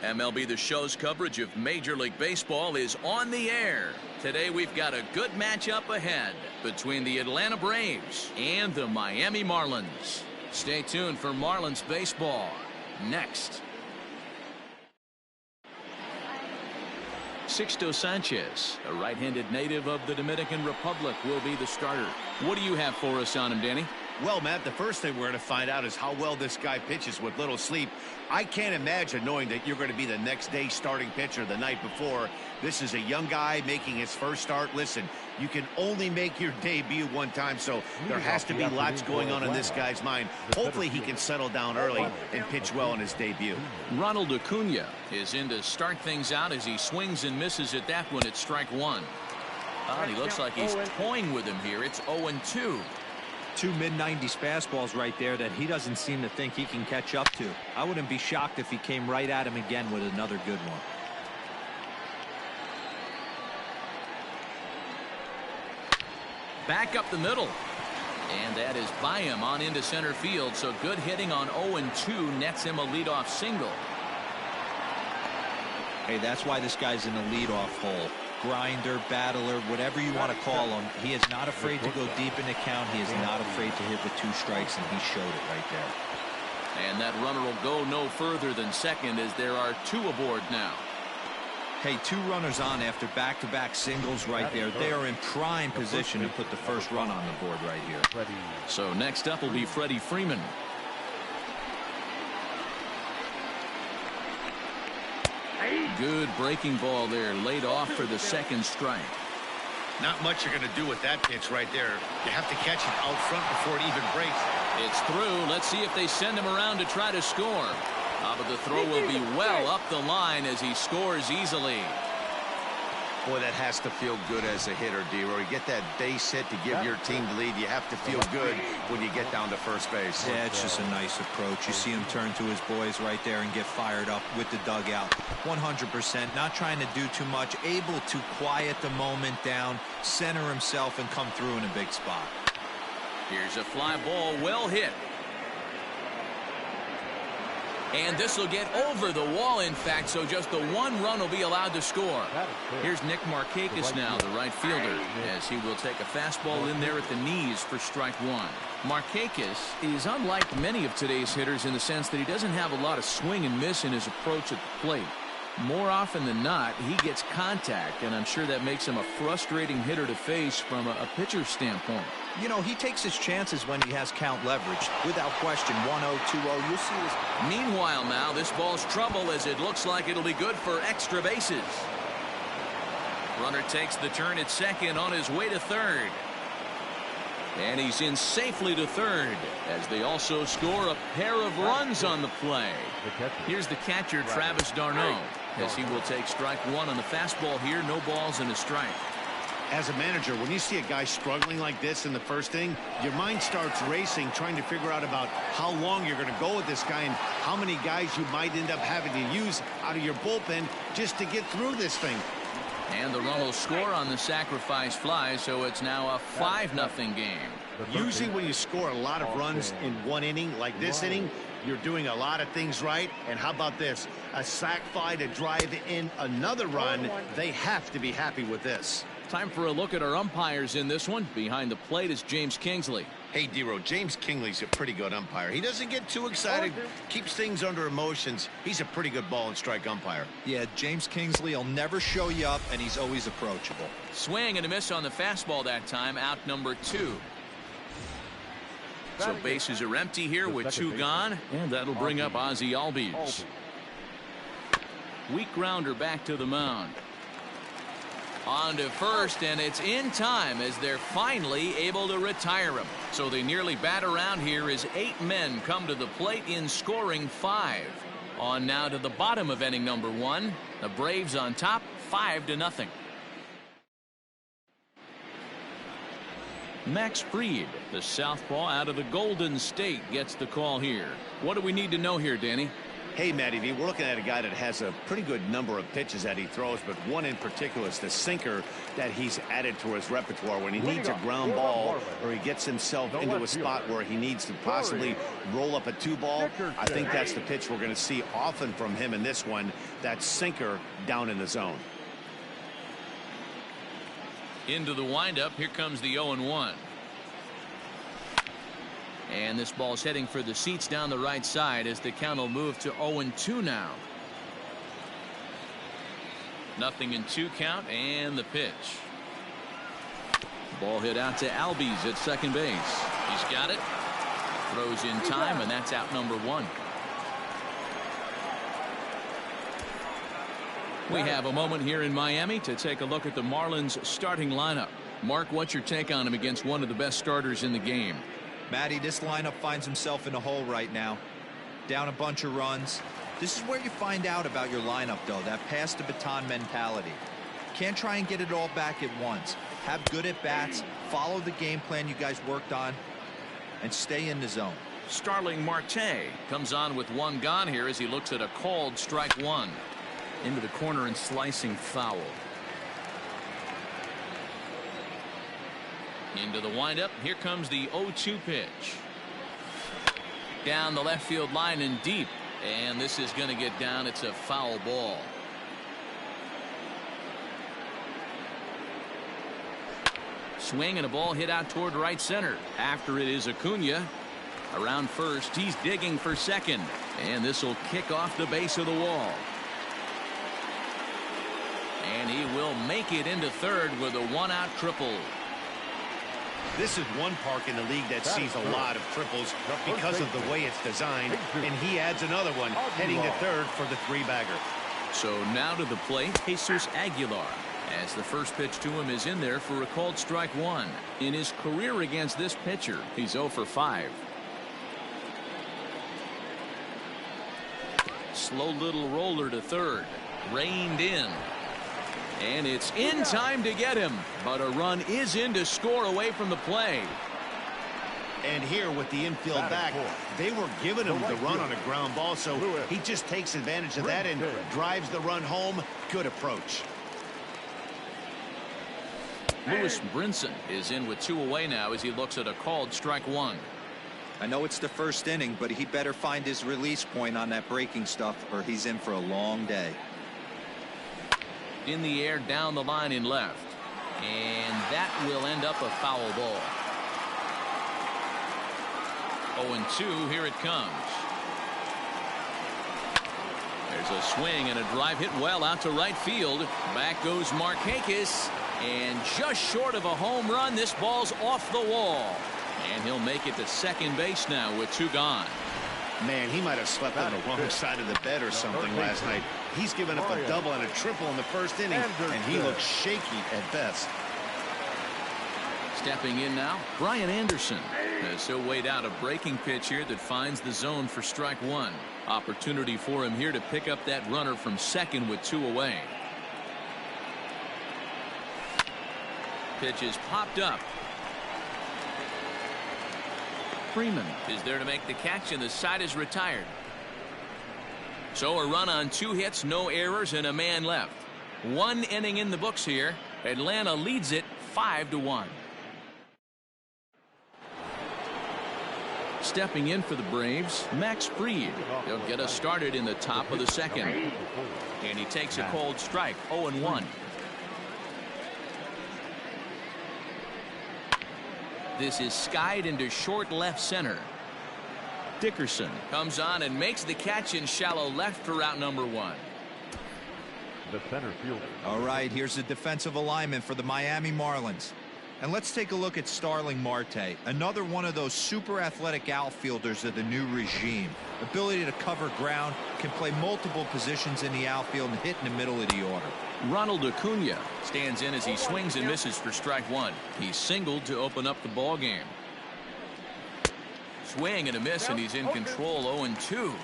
MLB The Show's coverage of Major League Baseball is on the air. Today we've got a good matchup ahead between the Atlanta Braves and the Miami Marlins. Stay tuned for Marlins baseball next. Sixto Sanchez, a right-handed native of the Dominican Republic, will be the starter. What do you have for us on him, Danny? Well, Matt, the first thing we're going to find out is how well this guy pitches with little sleep. I can't imagine knowing that you're going to be the next day starting pitcher the night before. This is a young guy making his first start. Listen, you can only make your debut one time, so there has to be lots going on in this guy's mind. Hopefully he can settle down early and pitch well in his debut. Ronald Acuna is in to start things out as he swings and misses at that one at strike one. He looks like he's toying with him here. It's 0-2. Two mid-90s fastballs right there that he doesn't seem to think he can catch up to. I wouldn't be shocked if he came right at him again with another good one. Back up the middle. And that is by him on into center field. So good hitting on 0-2 nets him a leadoff single. Hey, that's why this guy's in the leadoff hole. Grinder, battler, whatever you want to call him. He is not afraid to go deep in the count. He is not afraid to hit with 2 strikes, and he showed it right there. And that runner will go no further than second as there are 2 aboard now. Hey, 2 runners on after back-to-back singles right there. They are in prime position to put the first run on the board right here. So next up will be Freddie Freeman. Good breaking ball there, laid off for the second strike. Not much you're going to do with that pitch right there. You have to catch it out front before it even breaks. It's through. Let's see if they send him around to try to score. But the throw will be well up the line as he scores easily. Boy, that has to feel good as a hitter, D-Roy. You get that base hit to give your team the lead. You have to feel good when you get down to first base. Yeah, it's just a nice approach. You see him turn to his boys right there and get fired up with the dugout. 100%, not trying to do too much, able to quiet the moment down, center himself, and come through in a big spot. Here's a fly ball, well hit. And this will get over the wall, in fact, so just the 1 run will be allowed to score. Here's Nick Markakis now, the right fielder, as he will take a fastball in there at the knees for strike 1. Markakis is unlike many of today's hitters in the sense that he doesn't have a lot of swing and miss in his approach at the plate. More often than not, he gets contact, and I'm sure that makes him a frustrating hitter to face from a pitcher's standpoint. You know, he takes his chances when he has count leverage. Without question, 1-0, 2-0, you'll see this. Meanwhile now, this ball's trouble as it looks like it'll be good for extra bases. Runner takes the turn at second on his way to third. And he's in safely to third as they also score a pair of runs on the play. Here's the catcher, Travis d'Arnaud, as he will take strike 1 on the fastball here. No balls and a strike. As a manager, when you see a guy struggling like this in the first inning, your mind starts racing, trying to figure out about how long you're going to go with this guy and how many guys you might end up having to use out of your bullpen just to get through this thing. And the run will score on the sacrifice fly, so it's now a 5-0 game. Usually when you score a lot of runs in 1 inning, like this inning, you're doing a lot of things right. And how about this? A sac fly to drive in another run. They have to be happy with this. Time for a look at our umpires in this one. Behind the plate is James Kingsley. Hey, D-Roy, James Kingsley's a pretty good umpire. He doesn't get too excited, keeps things under emotions. He's a pretty good ball and strike umpire. Yeah, James Kingsley will never show you up, and he's always approachable. Swing and a miss on the fastball that time, out number 2. So bases are empty here with 2 gone, and that'll bring up Ozzie Albies. Weak grounder back to the mound. On to first, and it's in time as they're finally able to retire him. So they nearly bat around here as 8 men come to the plate in scoring 5. On now to the bottom of inning number 1. The Braves on top, 5-0. Max Fried, the southpaw out of the Golden State, gets the call here. What do we need to know here, Danny? Hey, Matty V, we're looking at a guy that has a pretty good number of pitches that he throws, but one in particular is the sinker that he's added to his repertoire. When he needs a ground ball or he gets himself into a spot where he needs to possibly roll up a 2-ball, I think that's the pitch we're going to see often from him in this one, that sinker down in the zone. Into the windup, here comes the 0-1. And this ball's heading for the seats down the right side as the count will move to 0-2 now. 0-2 count and the pitch. Ball hit out to Albies at second base. He's got it. Throws in time, and that's out number 1. We have a moment here in Miami to take a look at the Marlins starting lineup. Mark, what's your take on him against one of the best starters in the game? Matty, this lineup finds himself in a hole right now. Down a bunch of runs. This is where you find out about your lineup, though, that pass the baton mentality. Can't try and get it all back at once. Have good at-bats, follow the game plan you guys worked on, and stay in the zone. Starling Marte comes on with 1 gone here as he looks at a called strike 1. Into the corner and slicing foul. Into the windup. Here comes the 0-2 pitch. Down the left field line and deep. And this is going to get down. It's a foul ball. Swing and a ball hit out toward right center. After it is Acuna. Around first. He's digging for second. And this will kick off the base of the wall. And he will make it into third with a 1-out triple. This is one park in the league that sees a lot of triples because of the way it's designed, and he adds another one heading to third for the 3-bagger. So now to the plate, Jesus Aguilar, as the first pitch to him is in there for a called strike 1. In his career against this pitcher, he's 0 for 5. Slow little roller to third, reined in. And it's in time to get him, but a run is in to score away from the play. And here with the infield back, they were giving him the run on a ground ball, so he just takes advantage of that and drives the run home. Good approach. Lewis Brinson is in with 2 away now as he looks at a called strike 1. I know it's the first inning, but he better find his release point on that breaking stuff or he's in for a long day. In the air down the line in left, and that will end up a foul ball. 0-2, here it comes. There's a swing and a drive hit well out to right field. Back goes Markakis, and just short of a home run, this ball's off the wall, and he'll make it to second base now with 2 gone. Man, he might have slept on the wrong side of the bed or something last night. He's given up a double and a triple in the first inning, and he looks shaky at best. Stepping in now, Brian Anderson, as he'll wait out a breaking pitch here that finds the zone for strike 1. Opportunity for him here to pick up that runner from second with 2 away. Pitch is popped up. Freeman is there to make the catch, and the side is retired. So a run on 2 hits, no errors, and a man left. 1 inning in the books here. Atlanta leads it 5-1. Stepping in for the Braves, Max Fried. He'll get us started in the top of the second. And he takes a cold strike, 0-1. This is skied into short left center. Dickerson comes on and makes the catch in shallow left for route number 1. The center fielder. All right, here's the defensive alignment for the Miami Marlins. And let's take a look at Starling Marte, another one of those super athletic outfielders of the new regime. Ability to cover ground, can play multiple positions in the outfield and hit in the middle of the order. Ronald Acuna stands in as he swings and misses for strike 1. He singled to open up the ball game. Swing and a miss, and he's in control. 0-2.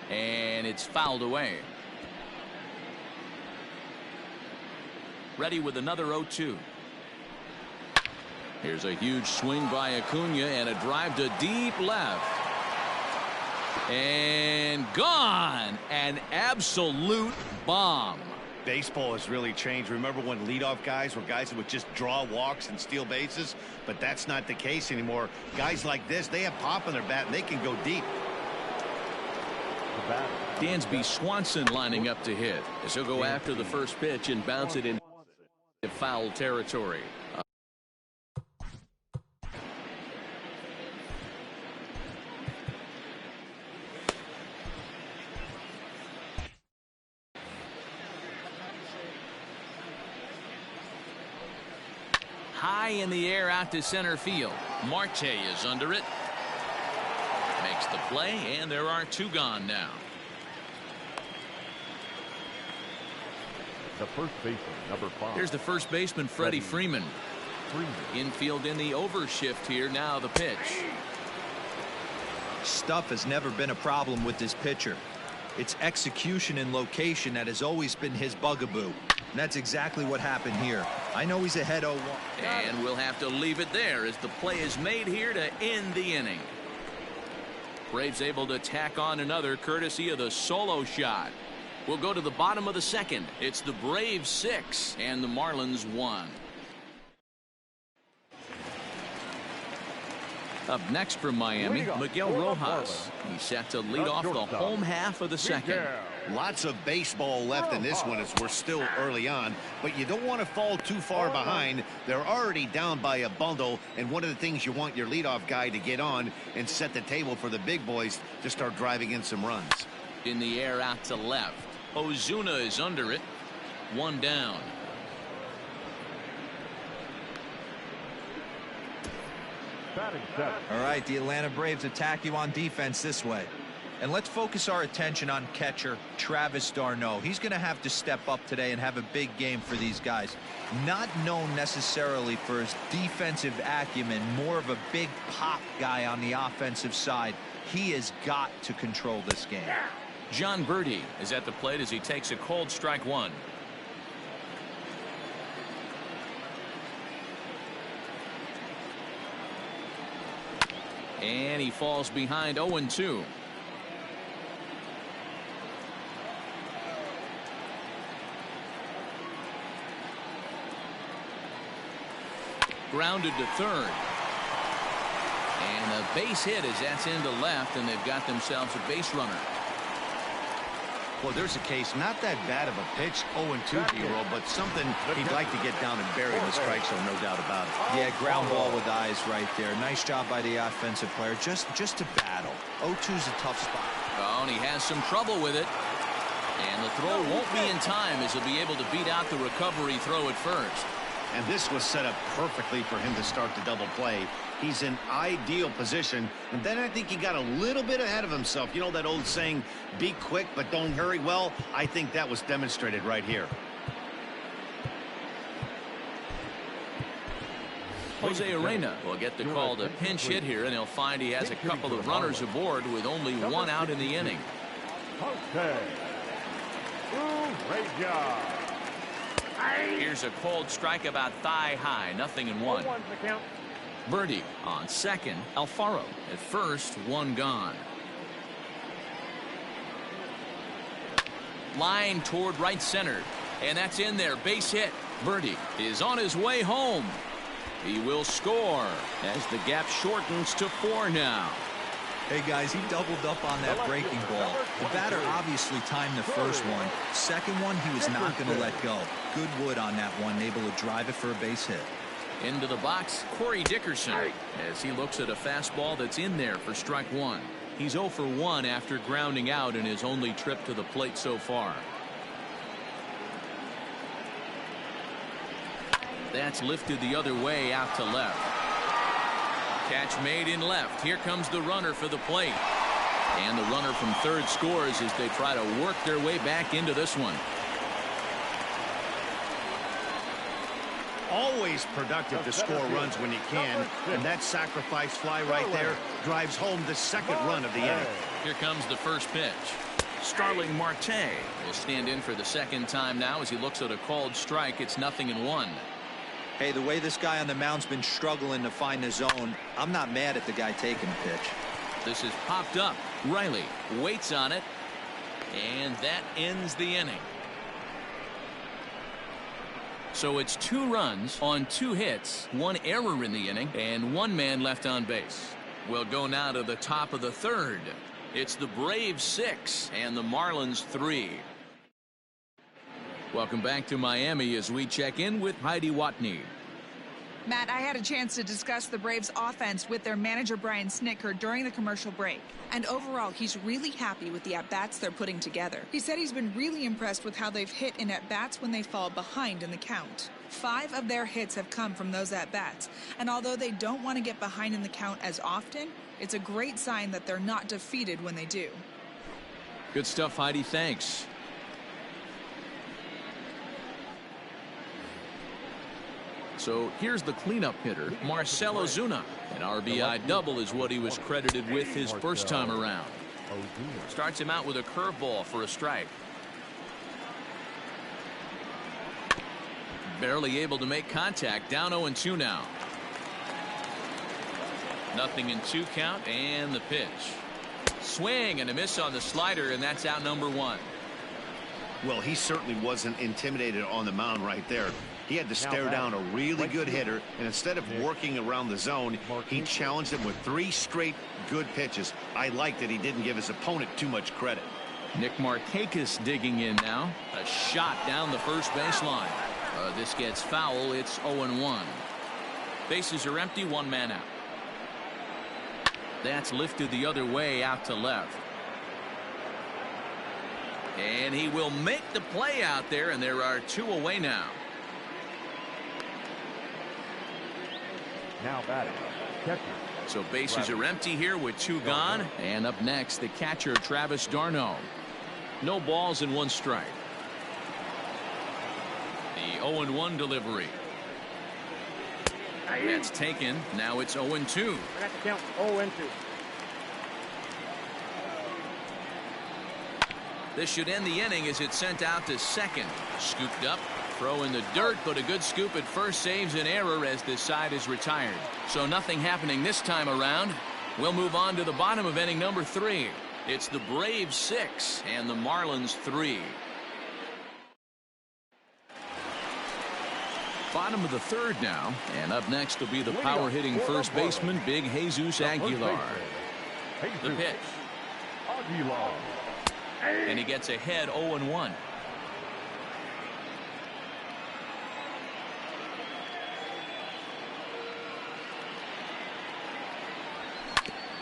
And it's fouled away. Ready with another 0-2. Here's a huge swing by Acuna and a drive to deep left. And gone. An absolute bomb. Baseball has really changed. Remember when leadoff guys were guys that would just draw walks and steal bases? But that's not the case anymore. Guys like this, they have pop in their bat and they can go deep. Dansby Swanson lining up to hit as he'll go after the first pitch and bounce it into foul territory. High in the air out to center field. Marte is under it. Makes the play, and there are two gone now. The first baseman, number 5. Here's the first baseman, Freddie Freeman. Infield in the overshift here. Now the pitch. Stuff has never been a problem with this pitcher. It's execution and location that has always been his bugaboo. And that's exactly what happened here. I know he's ahead 0-1. And we'll have to leave it there as the play is made here to end the inning. Braves able to tack on another courtesy of the solo shot. We'll go to the bottom of the second. It's the Braves 6 and the Marlins 1. Up next from Miami, Miguel Rojas. He's set to lead off the home half of the second. Lots of baseball left in this one as we're still early on, but you don't want to fall too far behind. They're already down by a bundle, and one of the things you want your leadoff guy to get on and set the table for the big boys to start driving in some runs. In the air out to left. Ozuna is under it. One down. All right, the Atlanta Braves attack you on defense this way. And let's focus our attention on catcher Travis d'Arnaud. He's going to have to step up today and have a big game for these guys. Not known necessarily for his defensive acumen, more of a big pop guy on the offensive side. He has got to control this game. John Birdie is at the plate as he takes a cold strike one. And he falls behind 0-2. Grounded to third. And a base hit as that's into left, and they've got themselves a base runner. Well, there's a case, not that bad of a pitch, 0-2, D-roll, but something he'd like to get down and bury the strike zone, no doubt about it. Yeah, ground ball with eyes right there. Nice job by the offensive player, just to battle. 0-2's a tough spot. Oh, and he has some trouble with it. And the throw won't be in time as he'll be able to beat out the recovery throw at first. And this was set up perfectly for him to start the double play. He's in ideal position. And then I think he got a little bit ahead of himself. You know that old saying, be quick but don't hurry? Well, I think that was demonstrated right here. Jose Arena will get the call to pinch hit here, and he'll find he has a couple of runners aboard with only one out in the inning. Here's a cold strike about thigh high, 0-1. Birdie on second. Alfaro at first, one gone. Line toward right center, and that's in there. Base hit. Birdie is on his way home. He will score as the gap shortens to 4 now. Hey guys, he doubled up on that breaking ball. The batter obviously timed the first one. Second one, he was not going to let go. Good wood on that one, able to drive it for a base hit. Into the box, Corey Dickerson, as he looks at a fastball that's in there for strike one. He's 0 for 1 after grounding out in his only trip to the plate so far. That's lifted the other way out to left. Catch made in left. Here comes the runner for the plate. And the runner from third scores as they try to work their way back into this one. Always productive to score runs when you can, and that sacrifice fly right there drives home the second run of the inning. Here comes the first pitch. Starling Marte will stand in for the second time now as he looks at a called strike. It's 0-1. Hey, the way this guy on the mound's been struggling to find the zone, I'm not mad at the guy taking the pitch. This is popped up. Riley waits on it, and that ends the inning. So it's 2 runs on 2 hits, 1 error in the inning, and 1 man left on base. We'll go now to the top of the 3rd. It's the Braves 6 and the Marlins 3. Welcome back to Miami as we check in with Heidi Watney. Matt, I had a chance to discuss the Braves offense with their manager Brian Snitker during the commercial break. And overall, he's really happy with the at-bats they're putting together. He said he's been really impressed with how they've hit in at-bats when they fall behind in the count. 5 of their hits have come from those at-bats. And although they don't want to get behind in the count as often, it's a great sign that they're not defeated when they do. Good stuff, Heidi. Thanks. So here's the cleanup hitter, Marcell Ozuna. An RBI double is what he was credited with his first time around. Starts him out with a curveball for a strike. Barely able to make contact. Down 0-2 now. 0-2 count, and the pitch. Swing and a miss on the slider, and that's out number 1. Well, he certainly wasn't intimidated on the mound right there. He had to stare down a really good hitter, and instead of working around the zone, he challenged him with 3 straight good pitches. I like that he didn't give his opponent too much credit. Nick Markakis digging in now. A shot down the first baseline. This gets foul. It's 0-1. Bases are empty. 1 man out. That's lifted the other way out to left. And he will make the play out there, and there are 2 away now. Now batting, catcher. So bases are empty here with 2 gone. And up next, the catcher, Travis d'Arnaud. No balls and 1 strike. The 0-1 delivery. That's taken. Now it's 0-2. I got to count 0-2. This should end the inning as it's sent out to second. Scooped up. Throw in the dirt, but a good scoop at first saves an error as this side is retired. So nothing happening this time around. We'll move on to the bottom of inning number 3. It's the Braves 6 and the Marlins 3. Bottom of the 3rd now, and up next will be the power-hitting first baseman, Big Jesus Aguilar. The pitch. Aguilar. And he gets ahead 0-1.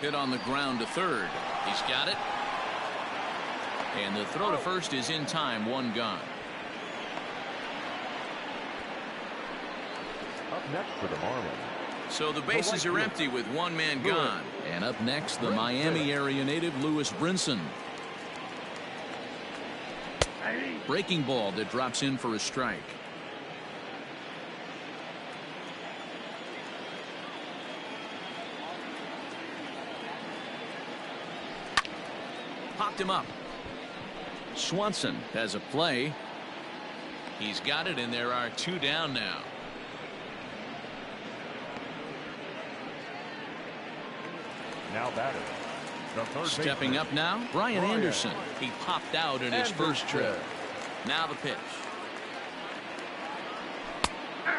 Hit on the ground to 3rd. He's got it. And the throw to first is in time. 1 gone. Up next for the Marlins. So the bases are empty with 1 man gone. And up next, the Miami area native, Lewis Brinson. Breaking ball that drops in for a strike. Popped him up. Swanson has a play. He's got it, and there are 2 down now. Now batting. Stepping up now, Brian Anderson. He popped out in his first trip. Now the pitch.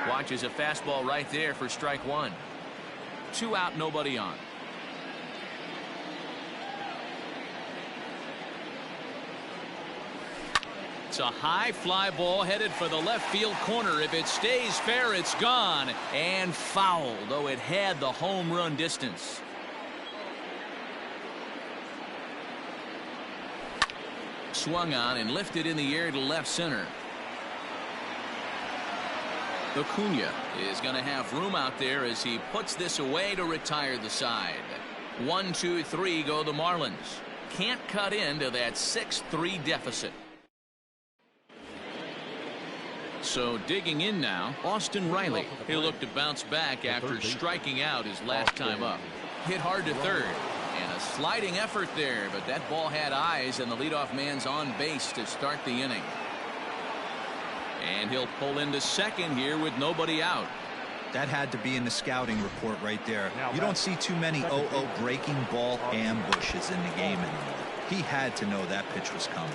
Watches a fastball right there for strike 1. 2 out, nobody on. It's a high fly ball headed for the left field corner. If it stays fair, it's gone and foul, though it had the home run distance. Swung on and lifted in the air to left center. Acuna is going to have room out there as he puts this away to retire the side. 1, 2, 3 go the Marlins. Can't cut into that 6-3 deficit. So digging in now, Austin Riley. He'll look to bounce back after striking out his last time up. Hit hard to 3rd. And a sliding effort there, but that ball had eyes, and the leadoff man's on base to start the inning. And he'll pull into second here with nobody out. That had to be in the scouting report right there. You don't see too many 0-0 breaking ball ambushes in the game anymore. He had to know that pitch was coming.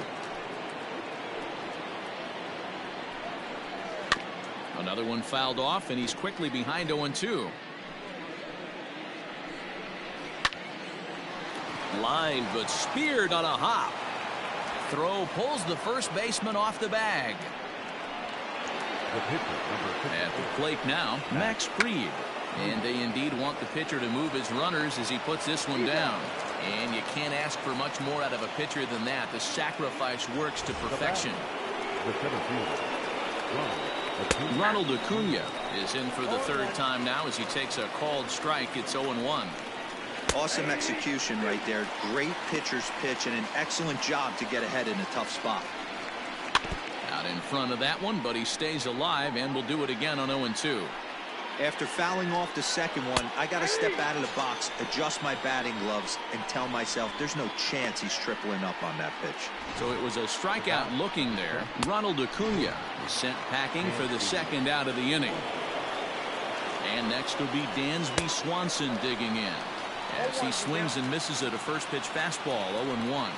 Another one fouled off, and he's quickly behind 0-2. Line, but speared on a hop. Throw pulls the first baseman off the bag. At the plate now, Max Fried. And they indeed want the pitcher to move his runners as he puts this one down. And you can't ask for much more out of a pitcher than that. The sacrifice works to perfection. Ronald Acuna is in for the third time now as he takes a called strike. It's 0-1. Awesome execution right there. Great pitcher's pitch and an excellent job to get ahead in a tough spot. Out in front of that one, but he stays alive and will do it again on 0-2. After fouling off the second one, I got to step out of the box, adjust my batting gloves, and tell myself there's no chance he's tripling up on that pitch. So it was a strikeout looking there. Ronald Acuna is sent packing for the second out of the inning. And next will be Dansby Swanson digging in as he swings and misses at a first pitch fastball. 0-1.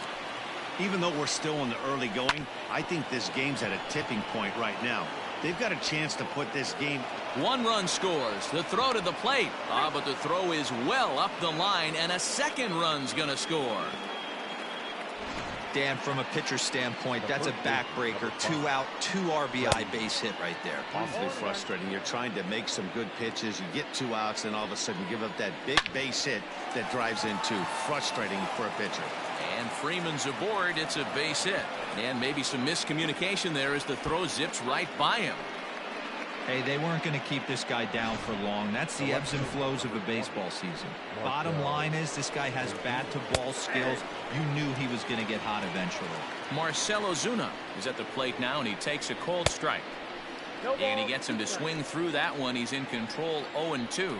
Even though we're still in the early going, I think this game's at a tipping point right now. They've got a chance to put this game. One run scores. The throw to the plate. But the throw is well up the line, and a second run's going to score. Dan, from a pitcher standpoint, that's a backbreaker. 2 out, 2 RBI base hit right there. Awfully frustrating. You're trying to make some good pitches. You get 2 outs, and all of a sudden you give up that big base hit that drives in 2. Frustrating for a pitcher. And Freeman's aboard. It's a base hit. And maybe some miscommunication there as the throw zips right by him. Hey, they weren't going to keep this guy down for long. That's the ebbs and flows of a baseball season. Bottom line is this guy has bat-to-ball skills. You knew he was going to get hot eventually. Marcell Ozuna is at the plate now, and he takes a cold strike. And he gets him to swing through that one. He's in control. 0-2.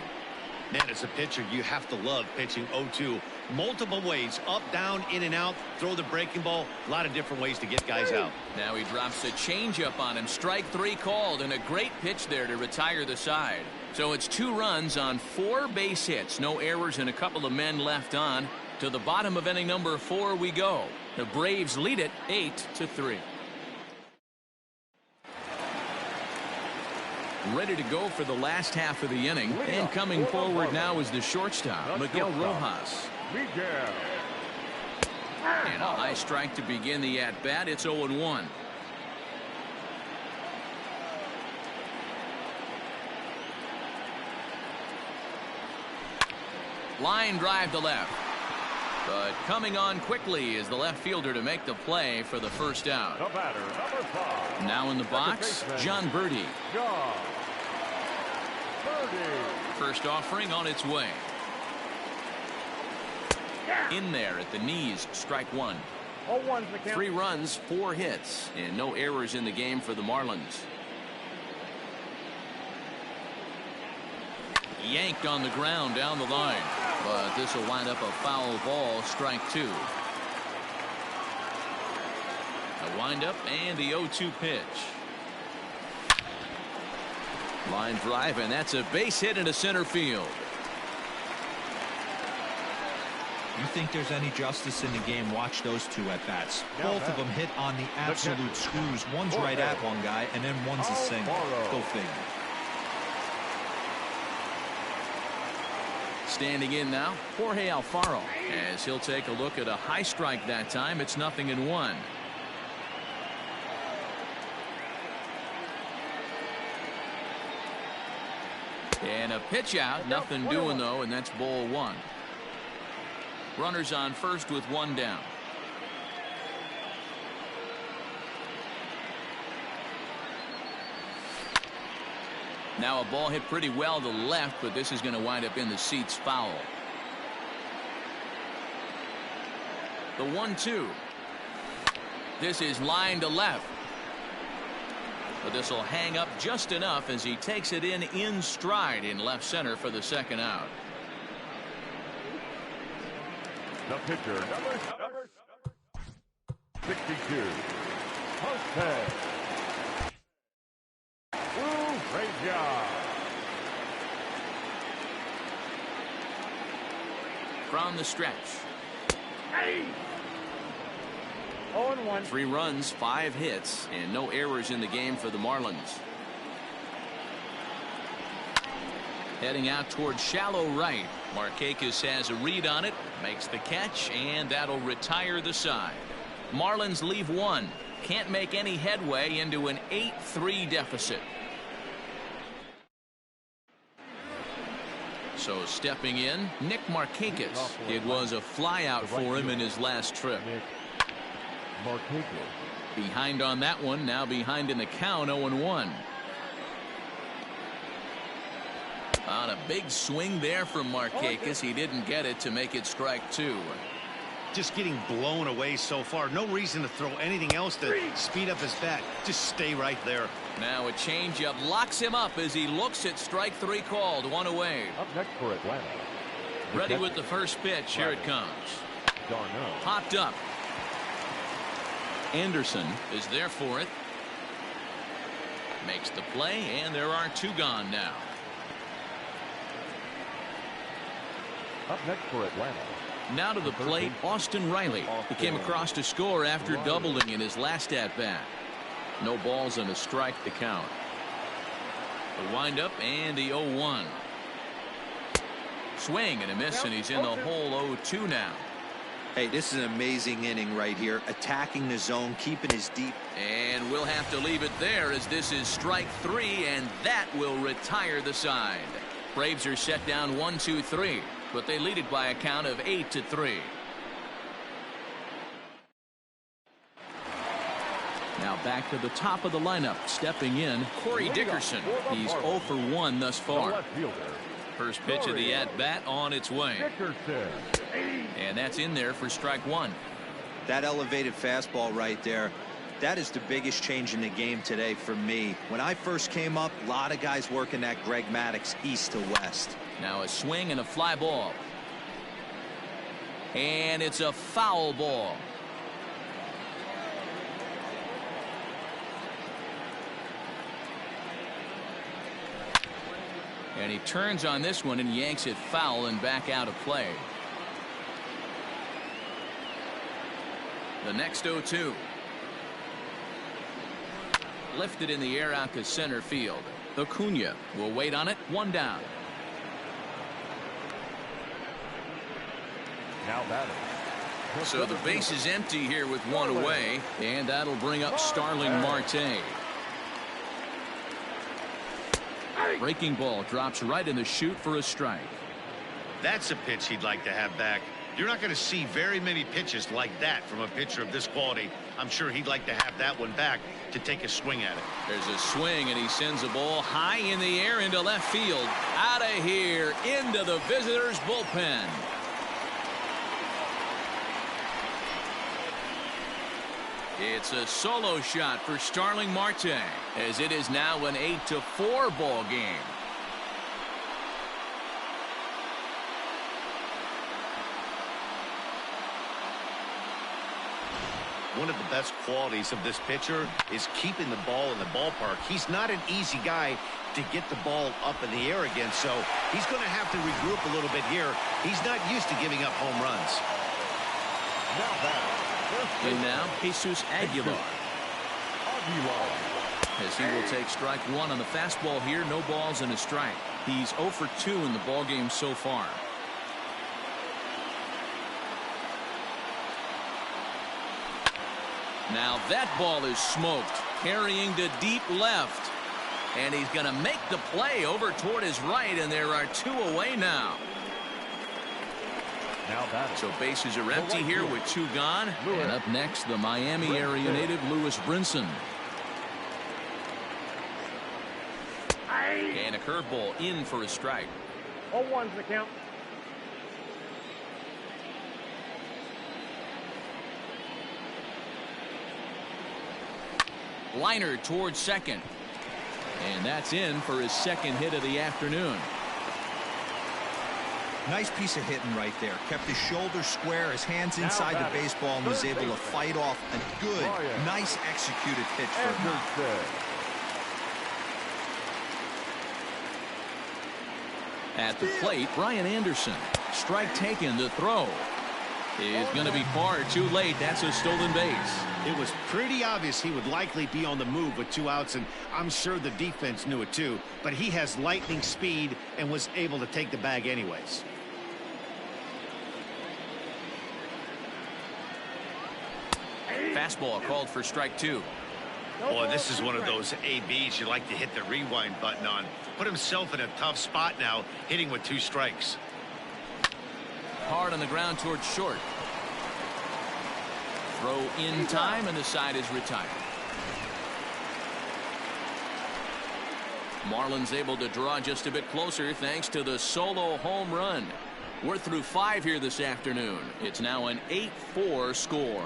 Man, as a pitcher, you have to love pitching 0-2. Multiple ways, up, down, in and out, throw the breaking ball. A lot of different ways to get guys out. Now he drops a changeup on him. Strike 3 called, and a great pitch there to retire the side. So it's 2 runs on 4 base hits. No errors and a couple of men left on. To the bottom of inning number 4 we go. The Braves lead it 8-3. Ready to go for the last half of the inning. And coming forward now is the shortstop, Miguel Rojas. And a high strike to begin the at-bat. It's 0-1. Line drive to left. But coming on quickly is the left fielder to make the play for the first out. The batter, number 5. Now in the box, John Birdie. First offering on its way. In there at the knees, strike 1. 3 runs, 4 hits, and no errors in the game for the Marlins. Yanked on the ground down the line, but this will wind up a foul ball. Strike 2. A windup and the 0-2 pitch. Line drive, and that's a base hit into center field. You think there's any justice in the game? Watch those 2 at-bats. Both of them hit on the absolute screws. One's right at one guy, and then one's a single. Go figure. Standing in now, Jorge Alfaro, as he'll take a look at a high strike that time. It's 0-1. And a pitch out, nothing doing though, and that's ball 1. Runners on first with 1 down. Now a ball hit pretty well to left, but this is going to wind up in the seats foul. The 1-2. This is line to left. But this will hang up just enough as he takes it in stride in left center for the second out. The pitcher, number 62, Jose. down the stretch. 0-1. 3 runs, 5 hits, and no errors in the game for the Marlins. Heading out towards shallow right. Markakis has a read on it, makes the catch, and that'll retire the side. Marlins leave 1. Can't make any headway into an 8-3 deficit. So stepping in, Nick Markakis. It was a flyout for him in his last trip. Behind on that one, now behind in the count, 0-1. On a big swing there from Markakis. He didn't get it to make it strike 2. Just getting blown away so far. No reason to throw anything else to speed up his bat. Just stay right there. Now a changeup locks him up as he looks at strike 3 called. 1 away. Up next for Atlanta. Ready with the first pitch. Here it comes. Popped up. Anderson is there for it. Makes the play, and there are 2 gone now. Up next for Atlanta. Now to the plate, Austin Riley. He came across to score after doubling in his last at-bat. No balls and a strike to count. The windup and the 0-1. Swing and a miss, and he's in the hole 0-2 now. Hey, this is an amazing inning right here. Attacking the zone, keeping his deep. And we'll have to leave it there as this is strike 3, and that will retire the side. Braves are set down 1-2-3. But they lead it by a count of 8-3. Now back to the top of the lineup. Stepping in, Corey Dickerson. He's 0 for 1 thus far. First pitch of the at-bat on its way. And that's in there for strike 1. That elevated fastball right there. That is the biggest change in the game today for me. When I first came up, a lot of guys working that Greg Maddux east to west. Now a swing and a fly ball. And it's a foul ball. And he turns on this one and yanks it foul and back out of play. The next 0-2. Lifted in the air out to center field. Acuna will wait on it. 1 down. Now batting. So the base is empty here with 1 away, and that'll bring up Starling Marte. Breaking ball drops right in the chute for a strike. That's a pitch he'd like to have back. You're not going to see very many pitches like that from a pitcher of this quality. I'm sure he'd like to have that one back to take a swing at it. There's a swing, and he sends a ball high in the air into left field. Out of here, into the visitors' bullpen. It's a solo shot for Starling Marte, as it is now an 8-4 ball game. One of the best qualities of this pitcher is keeping the ball in the ballpark. He's not an easy guy to get the ball up in the air again, so he's going to have to regroup a little bit here. He's not used to giving up home runs. And now Jesus Aguilar. As he will take strike 1 on the fastball here. No balls and a strike. He's 0 for 2 in the ballgame so far. Now that ball is smoked, carrying to deep left, and he's going to make the play over toward his right, and there are 2 away now. So bases are empty here with 2 gone, and up next the Miami area native Lewis Brinson. And a curveball in for a strike. 0-1's the count. Liner towards second. And that's in for his second hit of the afternoon. Nice piece of hitting right there. Kept his shoulders square, his hands inside the baseball, and was able to fight off a good, nice executed pitch for him. At the plate, Brian Anderson. Strike taken. The throw is going to be far too late. That's a stolen base. It was pretty obvious he would likely be on the move with 2 outs, and I'm sure the defense knew it too, but he has lightning speed and was able to take the bag anyways. Fastball called for strike 2. Boy, this is one of those ABs you like to hit the rewind button on. Put himself in a tough spot now, hitting with 2 strikes. Hard on the ground towards short. Throw in time, and the side is retired. Marlins able to draw just a bit closer thanks to the solo home run. We're through 5 here this afternoon. It's now an 8-4 score.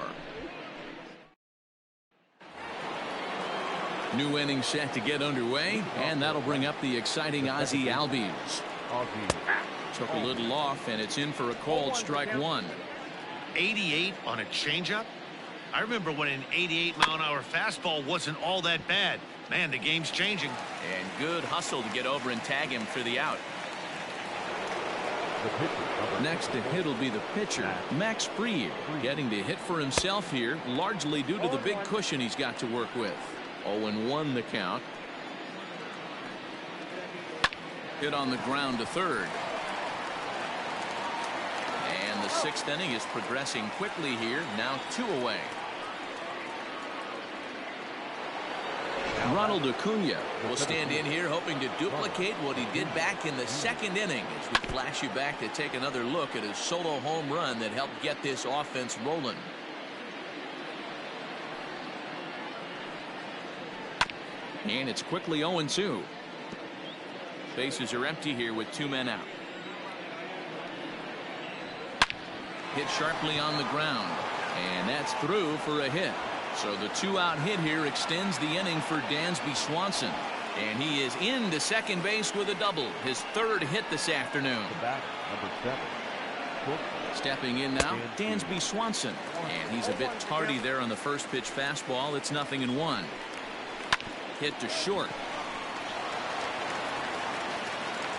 New inning set to get underway, and that'll bring up the exciting Asiaticks. Took a little off, and it's in for a called strike 1. 88 on a changeup? I remember when an 88-mile-an-hour fastball wasn't all that bad. Man, the game's changing. And good hustle to get over and tag him for the out. Next to hit will be the pitcher, Max Fried, getting to hit for himself here, largely due to the big cushion he's got to work with. 0-1 the count. Hit on the ground to third. And the 6th inning is progressing quickly here. Now 2 away. Ronald Acuna will stand in here hoping to duplicate what he did back in the 2nd inning as we flash you back to take another look at his solo home run that helped get this offense rolling. And it's quickly 0-2. Bases are empty here with 2 men out. Hit sharply on the ground, and that's through for a hit. So the 2-out hit here extends the inning for Dansby Swanson, and he is into second base with a double, his 3rd hit this afternoon. Number 7. Stepping in now, Dansby Swanson, and he's a bit tardy there on the first pitch fastball. It's 0-1. Hit to short.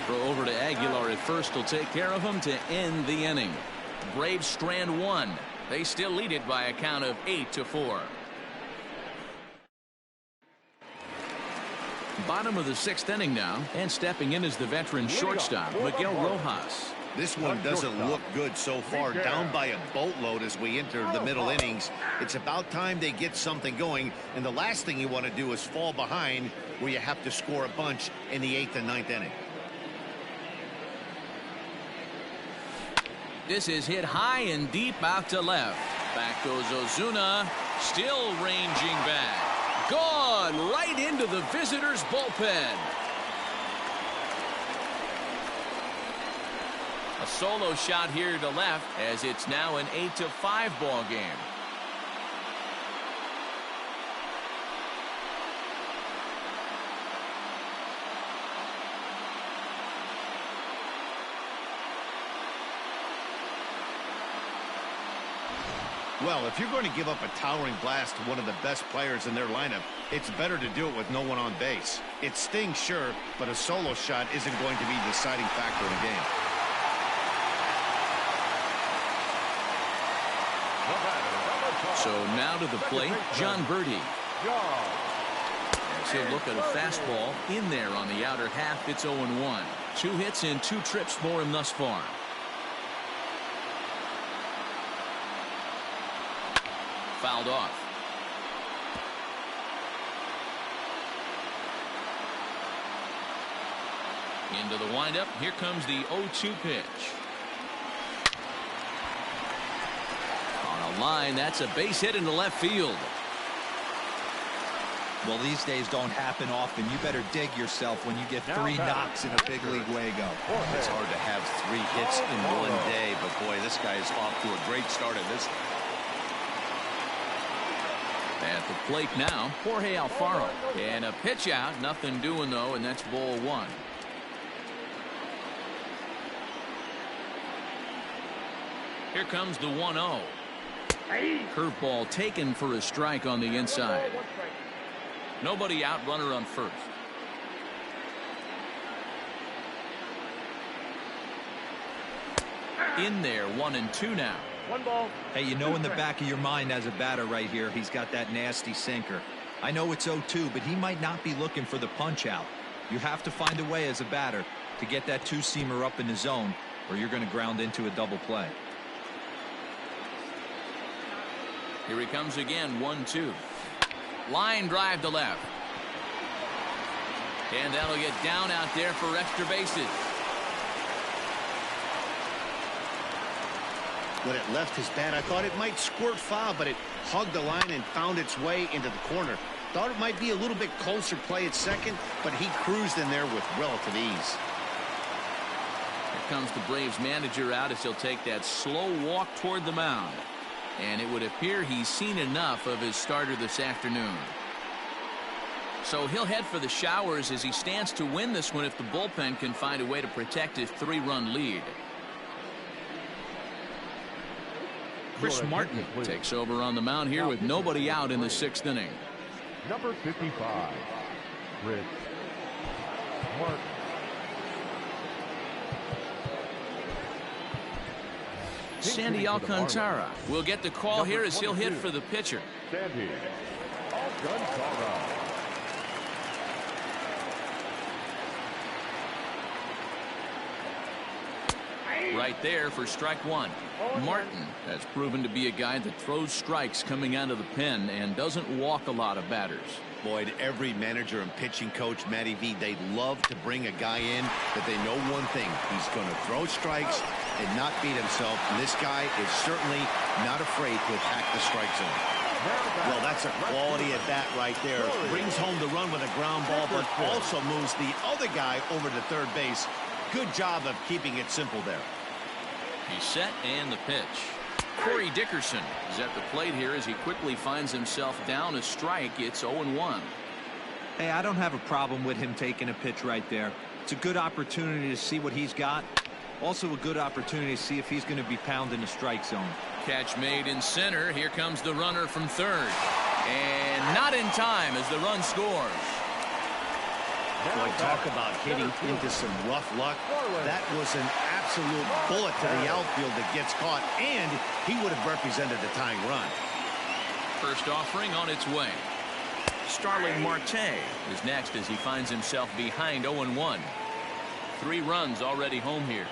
Throw over to Aguilar at first will take care of him to end the inning. Braves strand 1. They still lead it by a count of 8-4. Bottom of the 6th inning now, and stepping in is the veteran shortstop Miguel Rojas. This one doesn't look good so far. Down by a boatload as we enter the middle innings. It's about time they get something going, and the last thing you want to do is fall behind where you have to score a bunch in the 8th and 9th inning. This is hit high and deep out to left. Back goes Ozuna, still ranging back. Gone right into the visitors' bullpen. A solo shot here to left as it's now an 8-5 ball game. Well, if you're going to give up a towering blast to one of the best players in their lineup, it's better to do it with no one on base. It stings, sure, but a solo shot isn't going to be the deciding factor in the game. So now to the plate, John Birdie. As he'll look at a fastball in there on the outer half. It's 0-1. 2 hits and 2 trips for him thus far. Fouled off. Into the windup. Here comes the 0-2 pitch. On a line, that's a base hit into left field. Well, these days don't happen often. You better dig yourself when you get 3 knocks in a big league Wago. It's hard to have 3 hits in one day, but boy, this guy is off to a great start in this. At the plate now, Jorge Alfaro. And a pitch out, nothing doing though, and that's ball 1. Here comes the 1-0. Curveball taken for a strike on the inside. Nobody out, runner on first. in there. 1-2 now. One ball. Hey, you know in the back of your mind as a batter right here, he's got that nasty sinker. I know it's 0-2, but he might not be looking for the punch out. You have to find a way as a batter to get that two-seamer up in the zone, or you're going to ground into a double play. Here he comes again. 1-2. Line drive to left. And that'll get down out there for extra bases. When it left his bat, I thought it might squirt foul, but it hugged the line and found its way into the corner. Thought it might be a little bit closer play at second, but he cruised in there with relative ease. Here comes the Braves manager out as he'll take that slow walk toward the mound. And it would appear he's seen enough of his starter this afternoon. So he'll head for the showers as he stands to win this one if the bullpen can find a way to protect his 3-run lead. Chris Martin takes over on the mound here with nobody out in the 6th inning. Number 55, Chris Martin. Sandy Alcantara will get the call here as he'll hit for the pitcher. Sandy Alcantara. Right there for strike 1. Martin has proven to be a guy that throws strikes coming out of the pen and doesn't walk a lot of batters. Boyd, every manager and pitching coach, Matty V, they love to bring a guy in that they know one thing. He's going to throw strikes and not beat himself. And this guy is certainly not afraid to attack the strike zone. Well, that's a quality at bat right there. Brings home the run with a ground ball, but also moves the other guy over to third base. Good job of keeping it simple there. He's set and the pitch. Corey Dickerson is at the plate here as he quickly finds himself down a strike. It's 0-1. Hey, I don't have a problem with him taking a pitch right there. It's a good opportunity to see what he's got. Also a good opportunity to see if he's going to be pounding the strike zone. Catch made in center. Here comes the runner from third. And not in time as the run scores. Boy, talk about hitting into some rough luck. That was an absolute bullet to the outfield that gets caught, and he would have represented the tying run. First offering on its way. Starling Marte is next as he finds himself behind 0-1. 3 runs already home here.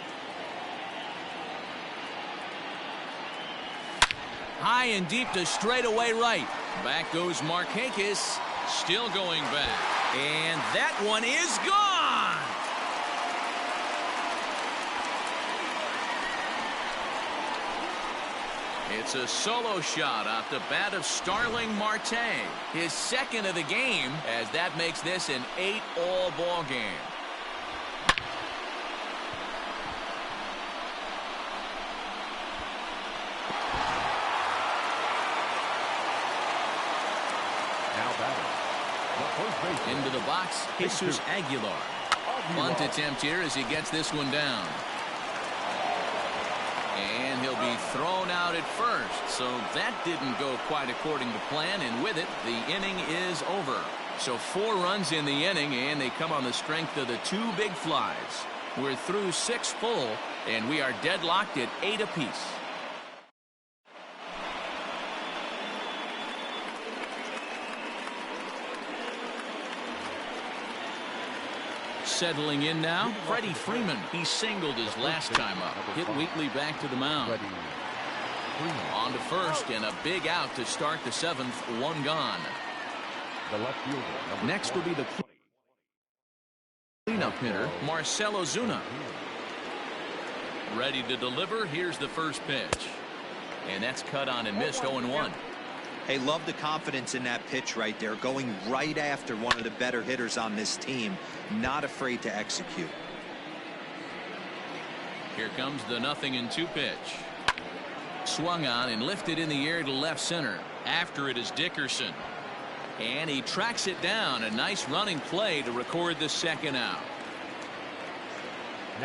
High and deep to straightaway right. Back goes Markakis. Still going back. And that one is gone. It's a solo shot off the bat of Starling Marte. His second of the game, as that makes this an 8-all ball game. Into the box, Jesus Aguilar. Bunt attempt here as he gets this one down. And he'll be thrown out at first. So that didn't go quite according to plan. And with it, the inning is over. So 4 runs in the inning, and they come on the strength of the 2 big flies. We're through 6 full, and we are deadlocked at 8 apiece. Settling in now, Freddie Freeman. He singled his last time up. Hit weakly back to the mound. On to first, and a big out to start the 7th. 1 gone. Next will be the cleanup hitter, Marcelo Zuna. Ready to deliver. Here's the first pitch. And that's cut on and missed. 0-1. Hey, love the confidence in that pitch right there, going right after one of the better hitters on this team, not afraid to execute. Here comes the 0-2 pitch. Swung on and lifted in the air to left center. After it is Dickerson. And he tracks it down. A nice running play to record the 2nd out.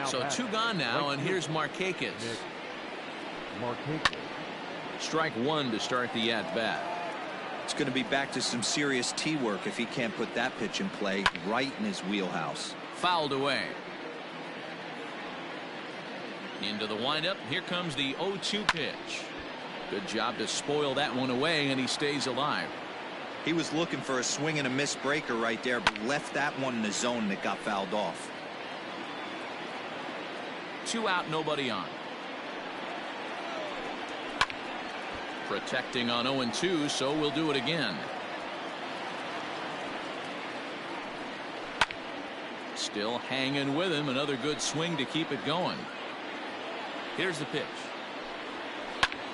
So 2 gone now, and here's Markakis. Strike 1 to start the at-bat. It's going to be back to some serious tee work if he can't put that pitch in play right in his wheelhouse. Fouled away. Into the windup. Here comes the 0-2 pitch. Good job to spoil that one away, and he stays alive. He was looking for a swing and a miss breaker right there, but left that one in the zone that got fouled off. 2 out, nobody on. Protecting on 0-2, so we'll do it again. Still hanging with him. Another good swing to keep it going. Here's the pitch.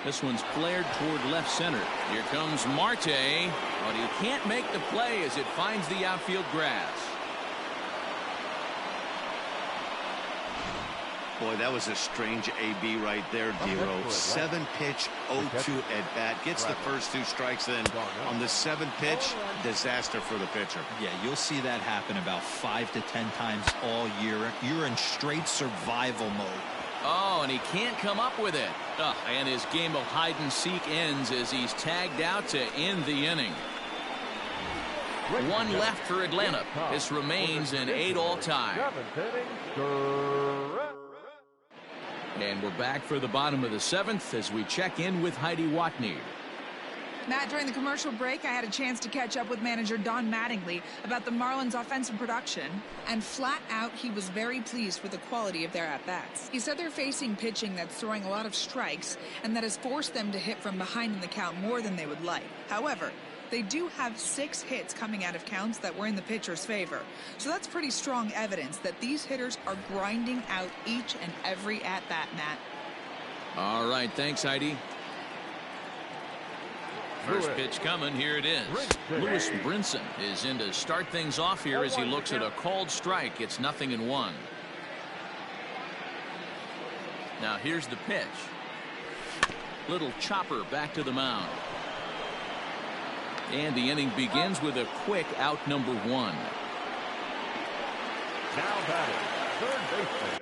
This one's flared toward left center. Here comes Marte, but he can't make the play as it finds the outfield grass. Boy, that was a strange AB right there, Dero. 7-pitch, 0-2 at bat. Gets the first 2 strikes in. On the 7th pitch, disaster for the pitcher. Yeah, you'll see that happen about 5 to 10 times all year. You're in straight survival mode. Oh, and he can't come up with it. And his game of hide and seek ends as he's tagged out to end the inning. 1 left for Atlanta. This remains an 8-all tie. And we're back for the bottom of the 7th as we check in with Heidi Watney. Matt, during the commercial break, I had a chance to catch up with manager Don Mattingly about the Marlins' offensive production, and flat out, he was very pleased with the quality of their at-bats. He said they're facing pitching that's throwing a lot of strikes, and that has forced them to hit from behind in the count more than they would like. However, they do have 6 hits coming out of counts that were in the pitcher's favor. So that's pretty strong evidence that these hitters are grinding out each and every at-bat, Matt. All right, thanks, Heidi. First pitch coming. Here it is. Lewis Brinson is in to start things off here as he looks at a called strike. It's 0-1. Now here's the pitch. Little chopper back to the mound. And the inning begins with a quick out number 1. Now batting, third baseman.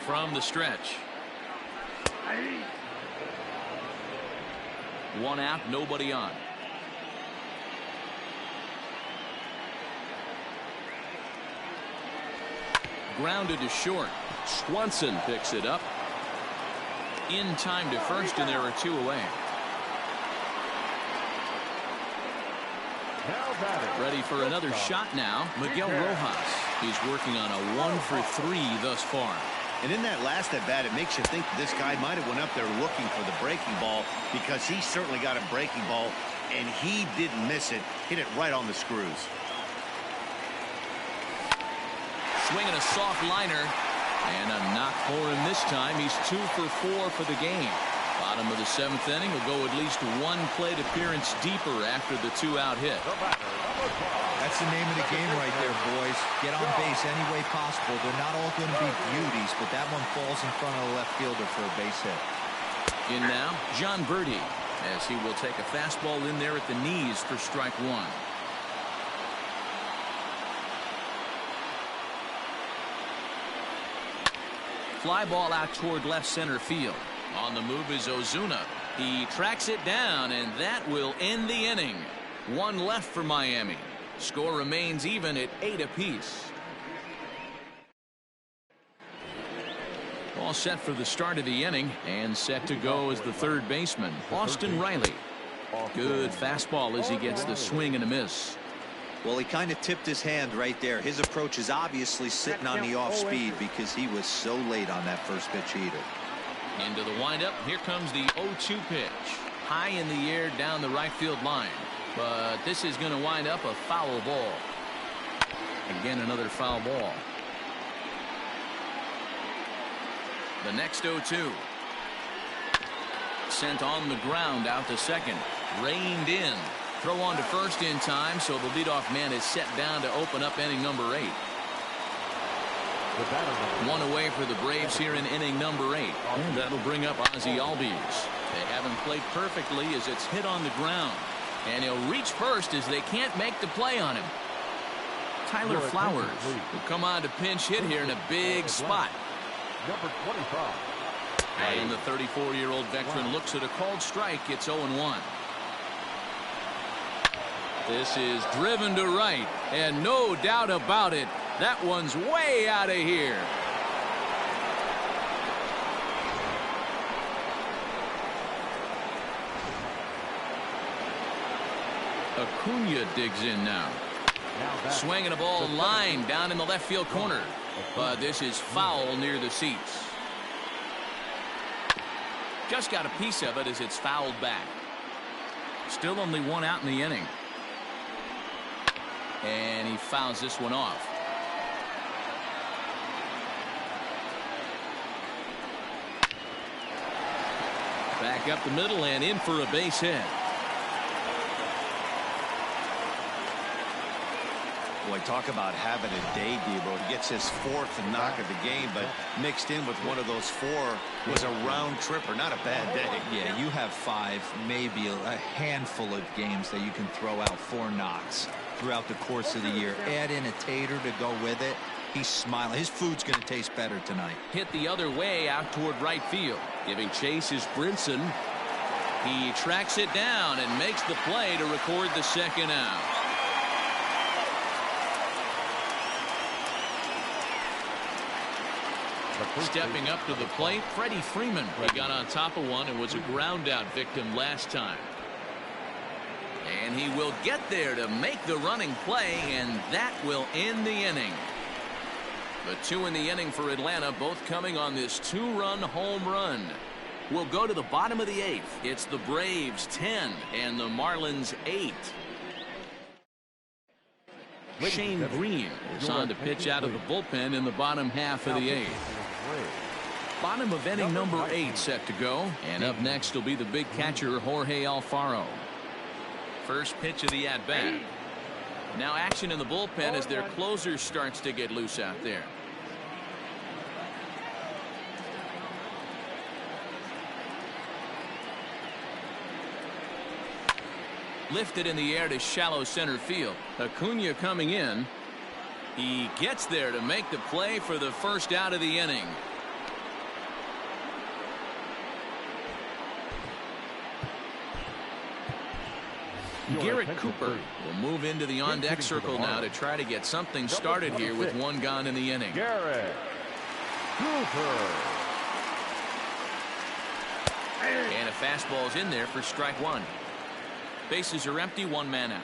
From the stretch. 1 out, nobody on. Grounded to short. Swanson picks it up. In time to first, and there are 2 away. Ready for another shot now. Miguel Rojas. He's working on a 1 for 3 thus far. And in that last at-bat, it makes you think this guy might have went up there looking for the breaking ball, because he certainly got a breaking ball, and he didn't miss it. Hit it right on the screws. Swinging a soft liner, and a knock for him this time. He's 2 for 4 for the game. Bottom of the 7th inning will go at least 1 plate appearance deeper after the 2-out hit. That's the name of the game right there, boys. Get on base any way possible. They're not all going to be beauties, but that one falls in front of the left fielder for a base hit. In now, John Birdie, as he will take a fastball in there at the knees for strike 1. Fly ball out toward left center field. On the move is Ozuna. He tracks it down, and that will end the inning. 1 left for Miami. Score remains even at 8 apiece. All set for the start of the inning, and set to go as the third baseman, Austin Riley. Good fastball as he gets the swing and a miss. Well, he kind of tipped his hand right there. His approach is obviously sitting on the off speed because he was so late on that first pitch either. Into the windup. Here comes the 0-2 pitch. High in the air down the right field line. But this is going to wind up a foul ball. Again, another foul ball. The next 0-2. Sent on the ground out to second. Reined in. Throw on to first in time, so the leadoff man is set down to open up inning number 8. 1 away for the Braves here in inning number 8. And that'll bring up Ozzie Albies. They haven't played perfectly as it's hit on the ground. And he'll reach first as they can't make the play on him. Tyler Flowers will come on to pinch hit here in a big spot. Number 25. And the 34-year-old veteran looks at a called strike. It's 0-1. This is driven to right, and no doubt about it, that one's way out of here. Acuna digs in now. Swinging a ball line down in the left field corner. But this is foul near the seats. Just got a piece of it as it's fouled back. Still only one out in the inning. And he fouls this one off. Back up the middle and in for a base hit. Boy, talk about having a day, Debo. He gets his fourth knock of the game, but mixed in with one of those four was a round tripper. Not a bad day. Yeah, you have 5, maybe a handful of games that you can throw out 4 knocks throughout the course of the year. Add in a tater to go with it. He's smiling. His food's going to taste better tonight. Hit the other way out toward right field. Giving chase is Brinson. He tracks it down and makes the play to record the second out. Stepping up to the plate, Freddie Freeman. He got on top of one and was a ground out victim last time. And he will get there to make the running play, and that will end the inning. The 2 in the inning for Atlanta, both coming on this 2-run home run. We'll go to the bottom of the 8th. It's the Braves 10 and the Marlins 8. Shane Green is on to pitch out of the bullpen in the bottom half of the 8th. Bottom of inning number 8 set to go. And up next will be the big catcher, Jorge Alfaro. First pitch of the at-bat. Now action in the bullpen as their closer starts to get loose out there. Lifted in the air to shallow center field. Acuna coming in. He gets there to make the play for the first out of the inning. Garrett Cooper will move into the on-deck circle now to try to get something started here with 1 gone in the inning. Garrett Cooper. And a fastball's in there for strike 1. Bases are empty, 1 man out.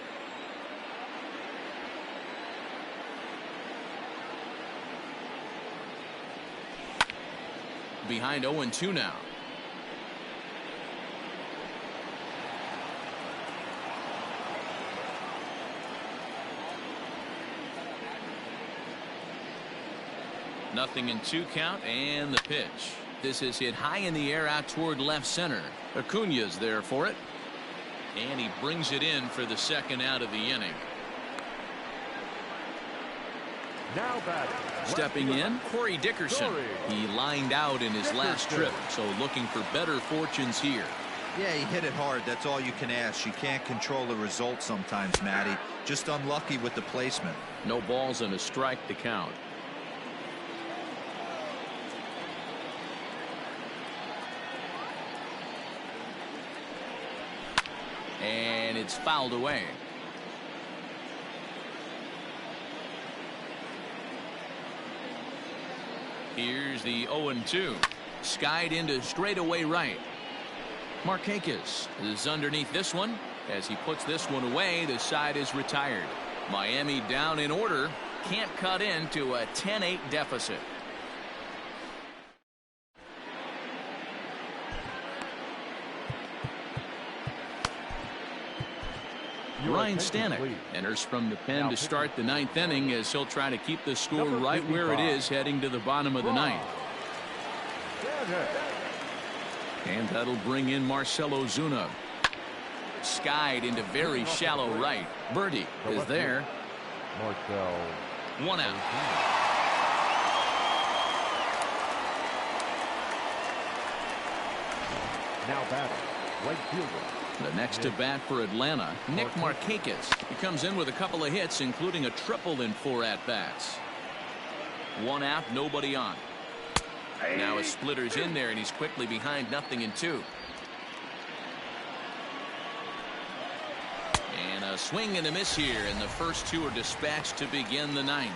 Behind 0-2 now. Nothing in 2 count, and the pitch. This is hit high in the air out toward left center. Acuna's there for it. And he brings it in for the second out of the inning. Now batting. Stepping in, Corey Dickerson. He lined out in his last trip, so looking for better fortunes here. Yeah, he hit it hard. That's all you can ask. You can't control the result sometimes, Matty. Just unlucky with the placement. No balls and a strike to count. And it's fouled away. Here's the 0-2. Skied into straightaway right. Markakis is underneath this one. As he puts this one away, the side is retired. Miami down in order. Can't cut into a 10-8 deficit. Ryan Stanek enters from the pen to start the 9th inning as he'll try to keep the score right where it is heading to the bottom of the 9th. And that'll bring in Marcelo Zuna. Skied into very shallow right. Birdie is there. 1 out. Now batting, right fielder The next to bat for Atlanta, Nick Markakis. He comes in with a couple of hits, including a triple in 4 at-bats. 1 out, nobody on. Now a splitter's in there, and he's quickly behind 0-2. And a swing and a miss here, and the first 2 are dispatched to begin the 9th.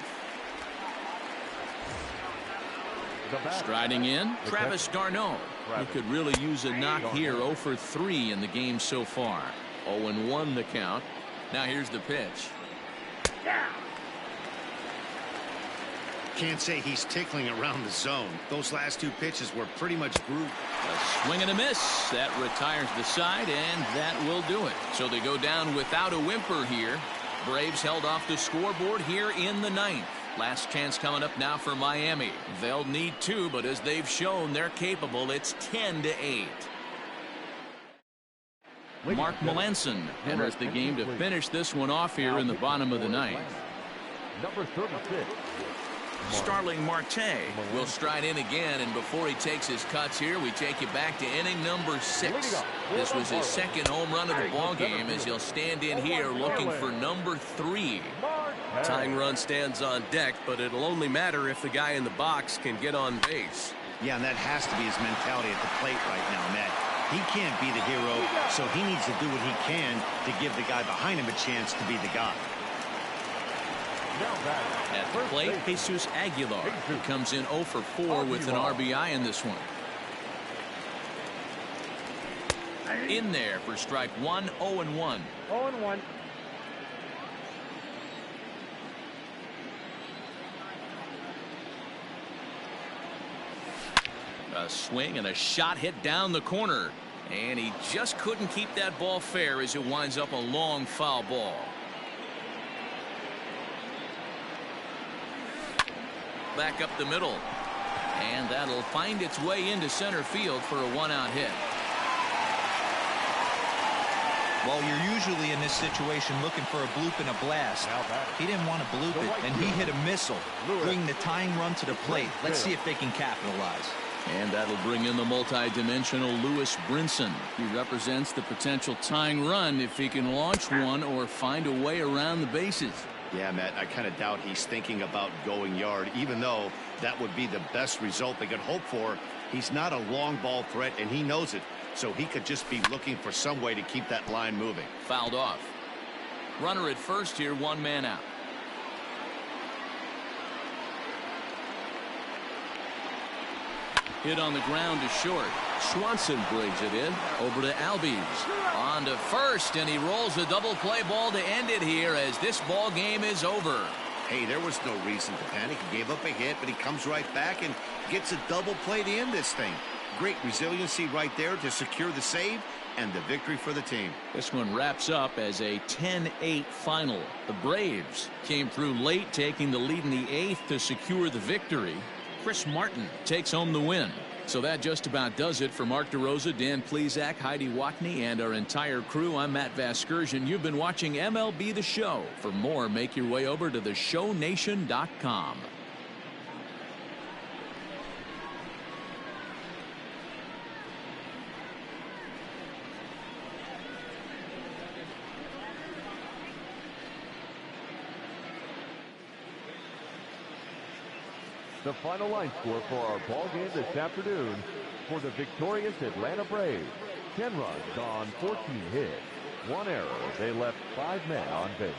Striding in, Travis d'Arnaud, who could really use a knock here. 0 for 3 in the game so far. 0-1 the count. Now here's the pitch. Can't say he's tickling around the zone. Those last 2 pitches were pretty much grooved. A swing and a miss. That retires the side, and that will do it. So they go down without a whimper here. Braves held off the scoreboard here in the 9th. Last chance coming up now for Miami. They'll need 2, but as they've shown, they're capable. It's 10-8. Mark Melanson enters the game to finish this one off here in the bottom of the 9th. Number 36. Starling Marte will stride in again, and before he takes his cuts here, we take you back to inning number 6. This was his 2nd home run of the ball game, as he'll stand in here looking for number 3. Tying run stands on deck, but it'll only matter if the guy in the box can get on base. Yeah, and that has to be his mentality at the plate right now, Matt. He can't be the hero, so he needs to do what he can to give the guy behind him a chance to be the guy. At the plate, Jesus Aguilar. He comes in 0 for 4 with an RBI in this one. In there for strike 1, 0-1. 0-1. A swing and a shot hit down the corner, and he just couldn't keep that ball fair as it winds up a long foul ball. Back up the middle, and that'll find its way into center field for a 1-out hit. Well, you're usually in this situation looking for a bloop and a blast. He didn't want to bloop it, and he hit a missile, bringing the tying run to the plate. Let's see if they can capitalize. And that'll bring in the multi-dimensional Lewis Brinson. He represents the potential tying run if he can launch one or find a way around the bases. Yeah, Matt, I kind of doubt he's thinking about going yard, even though that would be the best result they could hope for. He's not a long ball threat, and he knows it, so he could just be looking for some way to keep that line moving. Fouled off. Runner at first here, 1 man out. Hit on the ground to short. Swanson brings it in over to Albies. On to first, and he rolls a double play ball to end it here as this ball game is over. Hey, there was no reason to panic. He gave up a hit, but he comes right back and gets a double play to end this thing. Great resiliency right there to secure the save and the victory for the team. This one wraps up as a 10-8 final. The Braves came through late, taking the lead in the 8th to secure the victory. Chris Martin takes home the win. So that just about does it for Mark DeRosa, Dan Plesac, Heidi Watney, and our entire crew. I'm Matt Vasgersian. You've been watching MLB The Show. For more, make your way over to theshownation.com. The final line score for our ball game this afternoon for the victorious Atlanta Braves. 10 runs on 14 hits. 1 error. They left 5 men on base.